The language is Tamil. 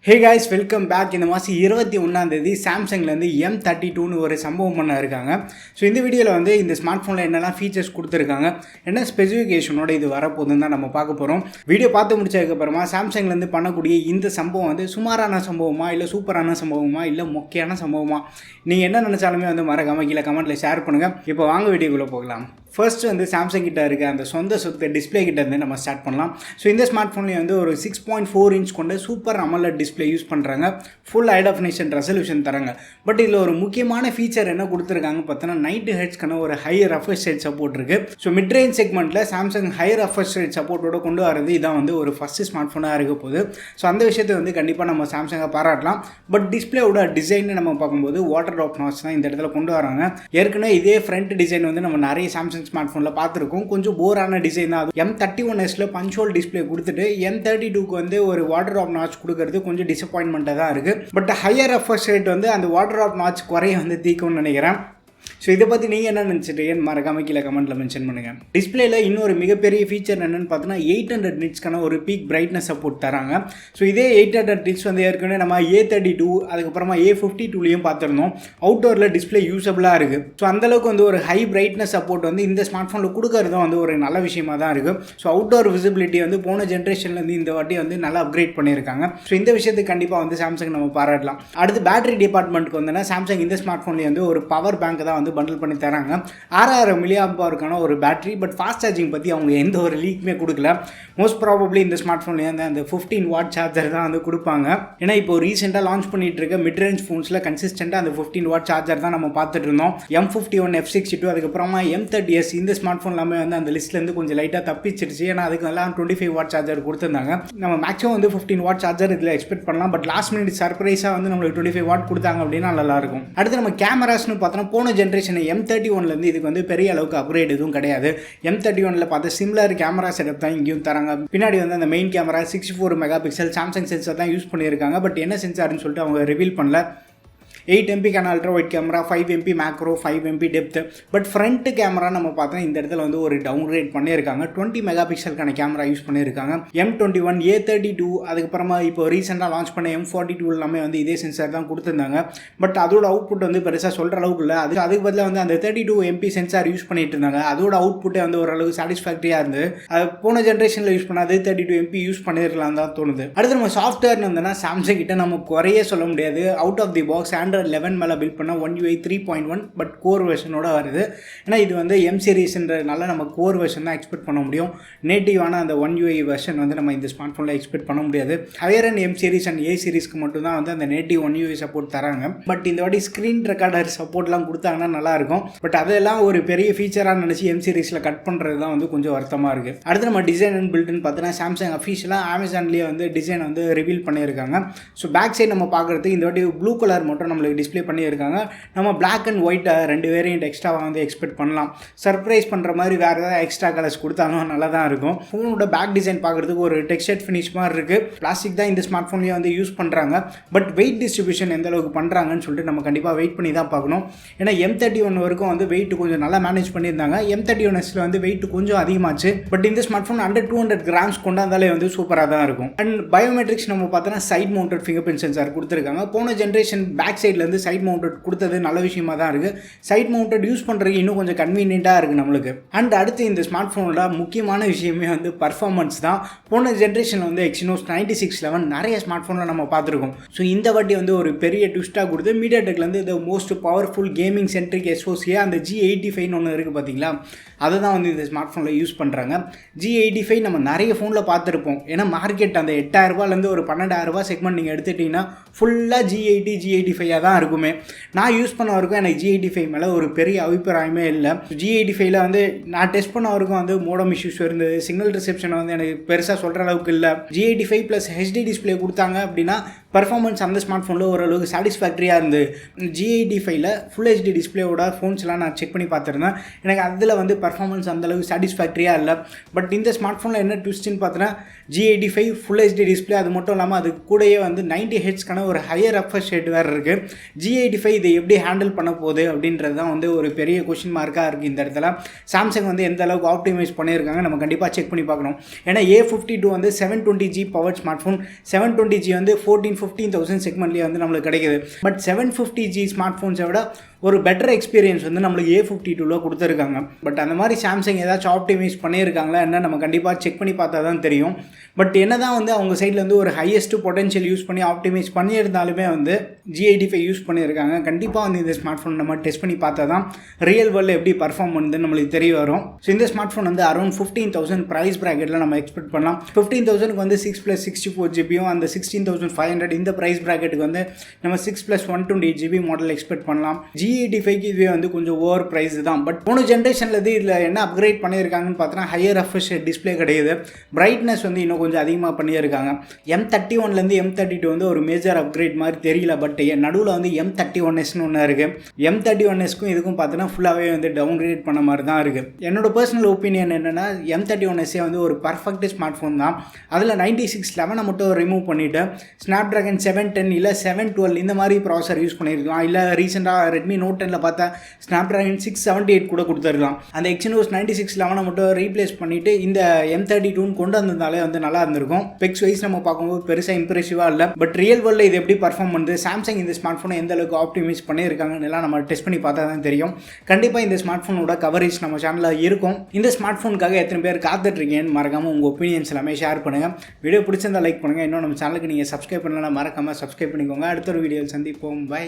Hey guys, welcome back. இந்த மாதம் 21 சாம்சங்லேருந்து M32 ஒரு சம்பவம் பண்ண இருக்காங்க. ஸோ இந்த வீடியோவில் வந்து இந்த ஸ்மார்ட் ஃபோனில் என்னெல்லாம் ஃபீச்சர்ஸ் கொடுத்துருக்காங்க, என்ன ஸ்பெசிஃபிகேஷனோட இது வரப்போகுதுன்னு தான் நம்ம பார்க்க போகிறோம். வீடியோ பார்த்து முடிச்சதுக்கப்புறமா சாம்சங்லேருந்து பண்ணக்கூடிய இந்த சம்பவம் வந்து சுமாரான சம்பவமா, இல்லை சூப்பரான சம்பவமா, இல்லை மொக்கையான சம்பவமா, நீங்கள் என்ன நினச்சாலுமே வந்து மறக்காமல் கீழே கமெண்ட்டில் ஷேர் பண்ணுங்கள். இப்போ வாங்க வீடியோக்குள்ளே போகலாம். ஃபர்ஸ்ட் வந்து சாம்சங் கிட்ட இருக்க அந்த சொந்த டிஸ்பிளே கிட்ட இருந்து நம்ம ஸ்டார்ட் பண்ணலாம். ஸோ இந்த ஸ்மார்ட் ஃபோன்லேயே வந்து ஒரு 6.4 இன்ச் கொண்ட சூப்பர் அமோலட் டிஸ்பிளே யூஸ் பண்ணுறாங்க. ஃபுல் ஹை டெஃபினிஷன் ரெசல்யூஷன் தராங்க. பட் இதில் ஒரு முக்கியமான ஃபீச்சர் என்ன கொடுத்துருக்காங்க பார்த்தோன்னா 90 ஹெர்ட்ஸ்க்கான ஒரு ஹை ரெஃப்ரெஷ் ரேட் சப்போர்ட் இருக்குது. ஸோ மிட் ரேஞ்ச் செக்மெண்ட்டில் சாம்சங் ஹை ரெஃப்ரெஷ் ரேட் சப்போர்ட்டோட கொண்டு வரது இதான் வந்து ஒரு ஃபஸ்ட்டு ஸ்மார்ட் ஃபோனாக இருக்க போகுது. ஸோ அந்த விஷயத்தை வந்து கண்டிப்பாக நம்ம சாம்சங்கை பாராட்டலாம். பட் டிஸ்பிளேவோட டிசைன் நம்ம பார்க்கும்போது வாட்டர் ட்ராப் நாட்ச் தான் இந்த இடத்துல கொண்டு வராங்க. ஏற்கனவே இதே ஃப்ரண்ட் டிசைன் வந்து நம்ம நிறைய சாம்சங் ஸ்மார்ட் ஃபோனில் பார்த்துருக்கோம். கொஞ்சம் போரான டிசைன் தான். M31s பஞ்சுவல் டிஸ்பிளே கொடுத்துட்டு M32க்கு வந்து ஒரு வாட்டர் ட்ராப் நாட்ச் கொடுக்கறது கொஞ்சம் டிசப்பாயின்மெண்ட்டாக தான் இருக்குது. பட் ஹையர் ரெஃப்ரெஷ் ரேட் வந்து அந்த வாட்டர் ட்ராப் நாட்ச் குறைய வந்து தீக்கும்னு நினைக்கிறேன். ஸோ இதை பற்றி நீங்கள் என்ன நினச்சிட்டு மறக்காம கீழே கமெண்ட்டில் மென்ஷன் பண்ணுங்கள். டிஸ்பிளேல இன்னொரு மிகப்பெரிய ஃபீச்சர் என்னென்னு பார்த்தோன்னா 800 நிட்ஸ்க்கான ஒரு பீக் பிரைட்னஸ் சப்போர்ட் தராங்க. ஸோ இதே 800 நிட்ஸ் வந்து ஏற்கனவே நம்ம A32 அதுக்கப்புறமா A52லையும் பார்த்துருந்தோம். அவுட்டோரில் டிஸ்பிளே யூஸபிளாக இருக்குது. ஸோ அந்தளவுக்கு வந்து ஒரு ஹை பிரைட்னஸ் சப்போர்ட் வந்து இந்த ஸ்மார்ட் ஃபோனில் கொடுக்கறதும் வந்து ஒரு நல்ல விஷயமாக தான் இருக்குது. ஸோ அவுட்டோர் விசிபிலிட்டி வந்து போன ஜென்ரேஷன்லேருந்து இந்த வாட்டி வந்து நல்லா அப்கிரேட் பண்ணியிருக்காங்க. ஸோ இந்த விஷயத்துக்கு கண்டிப்பாக வந்து சாம்சங் நம்ம பாராட்டலாம். அடுத்து பேட்டரி டிபார்ட்மெண்ட்டுக்கு வந்தோன்னா சாம்சங் இந்த ஸ்மார்ட் ஃபோன்லேயே வந்து ஒரு பவர் பேங்க் தான் வந்து பண்டில் பண்ணி தராங்க. 6000 mAhக்கான ஒரு பேட்டரி. பட் ஃபாஸ்ட் சார்ஜிங் பற்றி அவங்க எந்த ஒரு லீக்குமே கொடுக்கல. மோஸ்ட் ப்ராபப்ளி இந்த ஸ்மார்ட் ஃபோன்லேயே அந்த 15 வாட் சார்ஜர் தான் வந்து கொடுப்பாங்க. ஏன்னா இப்போ ரீசெண்டாக லான்ச் பண்ணிட்டு இருக்க மிட் ரேஞ்ச் ஃபோன்ஸில் கன்சிஸ்டண்டாக அந்த 15 வாட் சார்ஜர் தான் நம்ம பார்த்துட்டு இருந்தோம். M51 F62 அதுக்கப்புறமா M30s இந்த ஸ்மார்ட் ஃபோன் எல்லாமே வந்து அந்த லிஸ்ட்லேருந்து கொஞ்சம் லைட்டாக தப்பிச்சிருச்சு. ஏன்னா அதுக்கு எல்லாம் 25 வாட் சார்ஜர் கொடுத்துருந்தாங்க. நம்ம மேக்ஸிமம் வந்து 15 வாட் சார்ஜர் இதில் எக்ஸ்பெக்ட் பண்ணலாம். பட் லாஸ்ட் மினிட் சர்ப்ரைஸாக வந்து நம்மளுக்கு 25 வாட் கொடுத்தாங்க அப்படின்னா நல்லாயிருக்கும். அடுத்து நம்ம கேமராஸ்னு பார்த்தோன்னா போன ஜென்ரேஷன் M31லேருந்து இதுக்கு வந்து பெரிய அளவுக்கு அப்கிரேட் எதுவும் கிடையாது. M31ல் பார்த்து சிமிலர் கேமரா செட்டப் தான் இங்கேயும் தராங்க. பின்னாடி வந்து அந்த main camera 64 mega pixel Samsung sensor தான் யூஸ் பண்ணியிருக்காங்க. பட் என்ன சென்சார்னு சொல்லிட்டு அவங்க ரிவீல் பண்ணல. 8 MP ultra wide camera, 5 MP macro, 5 MP depth. But front camera நம்ம பார்த்தோன்னா இந்த இடத்துல வந்து ஒரு டவுன் கிரேட் பண்ணியிருக்காங்க. 20 மெகா பிக்சலுக்கான கேமரா யூஸ் பண்ணியிருக்காங்க. M21 A32 அதுக்கப்புறமா இப்போ ரீசெண்டாக லான்ச் பண்ண M42 எல்லாமே வந்து இதே சென்சார் தான் கொடுத்துருந்தாங்க. பட் அதோட அவுட்புட் வந்து பெருசாக சொல்கிற அளவுக்கு இல்லை. அதுக்கு பதிலாக வந்து அந்த 32 MP சென்சார் யூஸ் பண்ணிட்டு இருந்தாங்க. அதோட அவுட்புட்டே வந்து ஓரளவுக்கு சாட்டிஸ்ஃபேக்டரியாக இருந்தது. அது போன ஜென்ரேஷனில் யூஸ் பண்ணாது 32 MP யூஸ் பண்ணிருக்கலாம் தான் தோணுது. அடுத்து நம்ம சாஃப்ட்வேர்னு வந்தோன்னா சாம்சங் கிட்ட நம்ம குறைய சொல்ல முடியாது. Out of the box Android 11 மேலே பில்ட் பண்ண One UI 3.1 பட் கோர் வெர்ஷனோட வருது. ஏன்னா இது வந்து M சீரிஸ்ன்றதுனால நம்ம கோர் வெர்ஷன் தான் எக்ஸ்பெக்ட் பண்ண முடியும். நேட்டிவான அந்த One UI வெர்ஷன் வந்து நம்ம இந்த ஸ்மார்ட் ஃபோனில் எக்ஸ்பெக்ட் பண்ண முடியாது. Higher and M series and A சீரிஸ்க்கு மட்டும் தான் வந்து அந்த நேட்டிவ் One UI சப்போர்ட் தராங்க. பட் இந்த வாட்டி ஸ்க்ரீன் ரெக்கார்டர் சப்போர்ட்லாம் கொடுத்தாங்கன்னா நல்லாயிருக்கும். பட் அதெல்லாம் ஒரு பெரிய ஃபீச்சராக நினச்சி M சீரிஸில் கட் பண்ணுறது தான் வந்து கொஞ்சம் வருத்தமாக இருக்குது. அடுத்து நம்ம டிசைன் அண்ட் பில்டுன்னு பார்த்தோன்னா சாம்சங் அஃபிஷியலாக அமேசான்லேயே வந்து டிசைன் வந்து ரிவீல் பண்ணியிருக்காங்க. ஸோ பேக் சைடு நம்ம பார்க்குறதுக்கு இந்த வாட்டி ப்ளூ கலர் மட்டும் நம்மளுக்கு டிஸ்பிளே பண்ணியிருக்காங்க. நம்ம பிளாக் அண்ட் ஒயிட் 2 வேரியண்ட் எக்ஸ்ட்ராவாக வந்து எக்ஸ்பெக்ட் பண்ணலாம். சர்ப்ரைஸ் பண்ணுற மாதிரி வேறு ஏதாவது எக்ஸ்ட்ரா கலர்ஸ் கொடுத்தாலும் நல்லா தான் இருக்கும். ஃபோனோட பேக் டிசைன் பார்க்குறதுக்கு ஒரு டெக்ஸ்டர் ஃபினிஷ் மாதிரி இருக்குது. பிளாஸ்டிக் தான் இந்த ஸ்மார்ட் ஃபோன்லேயே வந்து யூஸ் பண்ணுறாங்க. பட் வெயிட் டிஸ்ட்ரிபியூஷன் எந்த அளவுக்கு பண்ணுறாங்கன்னு சொல்லிட்டு நம்ம கண்டிப்பாக வெயிட் பண்ணி தான் பார்க்கணும். ஏன்னா M31 வரைக்கும் வந்து வெயிட் கொஞ்சம் நல்லா மேனேஜ் பண்ணியிருந்தாங்க. M31s வந்து வெயிட் கொஞ்சம் அதிகமாச்சு. பட் இந்த ஸ்மார்ட் ஃபோன் அண்டர் 200 கிராம்ஸ் கொண்டாந்தாலே வந்து சூப்பராக தான் இருக்கும். அண்ட் பயோமெட்ரிக்ஸ் நம்ம பார்த்தோன்னா side mounted fingerprint sensor கொடுத்துருக்காங்க. போன ஜென்ரேஷன் பேக் சைட்லேருந்து சைட் மவுண்டட் கொடுத்தது நல்ல விஷயமா தான் இருக்குது. சைட் மவுண்டட் யூஸ் பண்ணுறதுக்கு இன்னும் கொஞ்சம் கன்வீனியண்ட்டாக இருக்குது நம்மளுக்கு. அண்ட் அடுத்து இந்த ஸ்மார்ட் ஃபோனோட முக்கியமான விஷயமே வந்து பர்ஃபார்மன்ஸ் தான். போன ஜென்ரேஷனில் வந்து Exynos 9611 நிறைய ஸ்மார்ட் ஃபோனில் நம்ம பார்த்துருக்கோம். ஸோ இந்த வாட்டி வந்து ஒரு பெரிய ட்விஸ்ட்டாக கொடுத்து மீடியாடெக்லேருந்து இந்த most powerful gaming centric SoC அந்த G85 ஒன்று இருக்குது பார்த்தீங்களா, அதை தான் வந்து இந்த ஸ்மார்ட் ஃபோனில் யூஸ் பண்ணுறாங்க. G85 நம்ம நிறைய ஃபோனில் பார்த்துருப்போம். ஏன்னா மார்க்கெட் அந்த 8000 ஒரு 12000 செக்மெண்ட் நீங்கள் எடுத்துட்டிங்கன்னா ஃபுல்லாக G80 G85 தான் இருக்குமே. நான் யூஸ் பண்ண வரைக்கும் எனக்கு G85 மேலே ஒரு பெரிய அபிப்பிராயமே இல்லை. G85ல் வந்து நான் டெஸ்ட் பண்ண வரைக்கும் வந்து மோடம் இஷ்யூஸ் இருந்தது. சிக்னல் ரிசெப்ஷன் வந்து எனக்கு பெருசாக சொல்கிற அளவுக்கு இல்லை. G85 + HD டிஸ்பிளே கொடுத்தாங்க அப்படின்னா பர்ஃபார்மன்ஸ் அந்த ஸ்மார்ட் ஃபோனில் ஓரளவுக்கு சாட்டிஸ்ஃபேக்டரியாக இருந்தது. G85ல் ஃபுல் HD டிஸ்பிளேயோட ஃபோன்ஸ்லாம் நான் செக் பண்ணி பார்த்துருந்தேன். எனக்கு அதில் வந்து பர்ஃபார்மன்ஸ் அந்தளவுக்கு சாட்டிஸ்ஃபேக்டரியாக இல்லை. பட் இந்த ஸ்மார்ட் ஃபோனில் என்ன ட்விஸ்ட்னு பார்த்தோன்னா G85 ஃபுல் HD டிஸ்பிளே, அது மட்டும் இல்லாமல் அது கூடயே வந்து 90 ஹெர்ட்ஸ்க்கான ஒரு ஹையர் ரெஃப்ரெஷ் ரேட் வேறு இருக்குது. G85 இதை எப்படி ஹேண்டில் பண்ண போகுது அப்படின்றது தான் வந்து ஒரு பெரிய கொஷின் மார்க்காக இருக்குது இந்த இடத்துல. சாம்சங் வந்து எந்த அளவுக்கு ஆப்டிமைஸ் பண்ணியிருக்காங்க நம்ம கண்டிப்பாக செக் பண்ணி பார்க்கணும். ஏன்னா A52 வந்து 720G power smart phone, 720G வந்து 14-15,000 செக்மெண்ட்லேயே வந்து நம்மளுக்கு கிடைக்குது. பட் 750G ஸ்மார்ட் ஃபோன்ஸை விட ஒரு பெட்டர் எக்ஸ்பீரியன்ஸ் வந்து நம்மளுக்கு A52 கொடுத்துருக்காங்க. பட் அந்த மாதிரி சாம்சங் ஏதாச்சும் ஆப்டிமைஸ் பண்ணியிருக்காங்களா என்ன நம்ம கண்டிப்பாக செக் பண்ணி பார்த்தா தான் தெரியும். பட் என்ன தான் வந்து அவங்க சைடில் வந்து ஒரு ஹையஸ்ட் பொட்டன்ஷியல் யூஸ் பண்ணி ஆப்டிமைஸ் பண்ணியிருந்தாலுமே வந்து G85 யூஸ் பண்ணியிருக்காங்க. கண்டிப்பாக வந்து இந்த ஸ்மார்ட் ஃபோன் நம்ம டெஸ்ட் பண்ணி பார்த்தா தான் ரியல் வேர்ல்டில் எப்படி பர்ஃபார்ம் பண்ணுதுன்னு நம்மளுக்கு தெரிய வரும். ஸோ இந்த ஸ்மார்ட் ஃபோன் வந்து அரௌண்ட் 15,000 ப்ரைஸ் ப்ராக்கெட்டில் நம்ம எக்ஸ்பெக்ட் பண்ணலாம். 15,000க்கு வந்து 6+64GB, அந்த 16,500 இந்த ப்ரைஸ் ப்ராக்கெட்டுக்கு வந்து நம்ம 6+128GB மாடல் எக்ஸ்பெக்ட் பண்ணலாம். G85க்கு இதுவே வந்து கொஞ்சம் ஓவர் ப்ரைஸ் தான். பட் போன ஜென்ரேஷனில் இதில் என்ன அப்கிரேட் பண்ணியிருக்காங்கன்னு பார்த்தோன்னா ஹையர் ரெஃப்ரெஷ் டிஸ்பிளே கிடையாது, பிரைட்னஸ் வந்து இன்னும் கொஞ்சம் அதிகமாக பண்ணியிருக்காங்க. M31லேருந்து M32 வந்து ஒரு மேஜர் அப்கிரேட் மாதிரி தெரியல. பட் நடுவில் வந்து M31Sன்னு ஒன்று இருக்குது. M31Sக்கும் இதுக்கும் பார்த்தோன்னா ஃபுல்லாகவே வந்து டவுன் கிரேட் பண்ண மாதிரி தான் இருக்குது. என்னோட பர்சனல் ஒப்பீனியன் என்னென்னா M31Sே வந்து ஒரு பர்ஃபெக்ட் ஸ்மார்ட் ஃபோன் தான். அதில் 9611 மட்டும் ரிமூவ் பண்ணிவிட்டு ஸ்னாப்ட்ராகன் 710 இல்லை 712 இந்த மாதிரி ப்ராசர் யூஸ் பண்ணியிருக்கலாம். இல்லை ரீசெண்டாக ரெட்மி Note 10ல் பார்த்தா ஸ்னாப்ட்ராகன் 678 கூட கொடுத்துருக்கலாம். அந்த Exynos 9611 மட்டும் ரீப்ளேஸ் பண்ணிவிட்டு இந்த M32 கொண்டு வந்ததாலே வந்து நல்லா இருந்திருக்கும். ஸ்பெக்ஸ் வைஸ் நம்ம பார்க்கும்போது பெருசாக இம்ப்ரெசிவாக இல்லை. பட் ரியல் வேர்ல்டில் இது எப்படி பர்ஃபார்ம் பண்ணுது, சாம்சங் இந்த ஸ்மார்ட் ஃபோனை எந்த அளவுக்கு ஆப்டிமைஸ் பண்ணியிருக்காங்கன்னு எல்லாம் நம்ம டெஸ்ட் பண்ணி பார்த்தா தான் தெரியும். கண்டிப்பாக இந்த ஸ்மார்ட் ஃபோனோட கவரேஜ் நம்ம சேனலில் இருக்கும். இந்த ஸ்மார்ட் ஃபோனுக்காக எத்தனை பேர் காத்துட்ருக்கீங்கன்னு மறக்காமல் உங்கள் ஒப்பீனியன்ஸ் எல்லாமே ஷேர் பண்ணுங்கள். வீடியோ பிடிச்சிருந்தா லைக் பண்ணுங்கள். இன்னும் நம்ம சேனலுக்கு நீங்கள் சப்ஸ்கிரைப் பண்ணலாம், மறக்காமல் சப்ஸ்கிரைப் பண்ணிக்கோங்க. அடுத்த ஒரு வீடியோவில் சந்திப்போம். பை.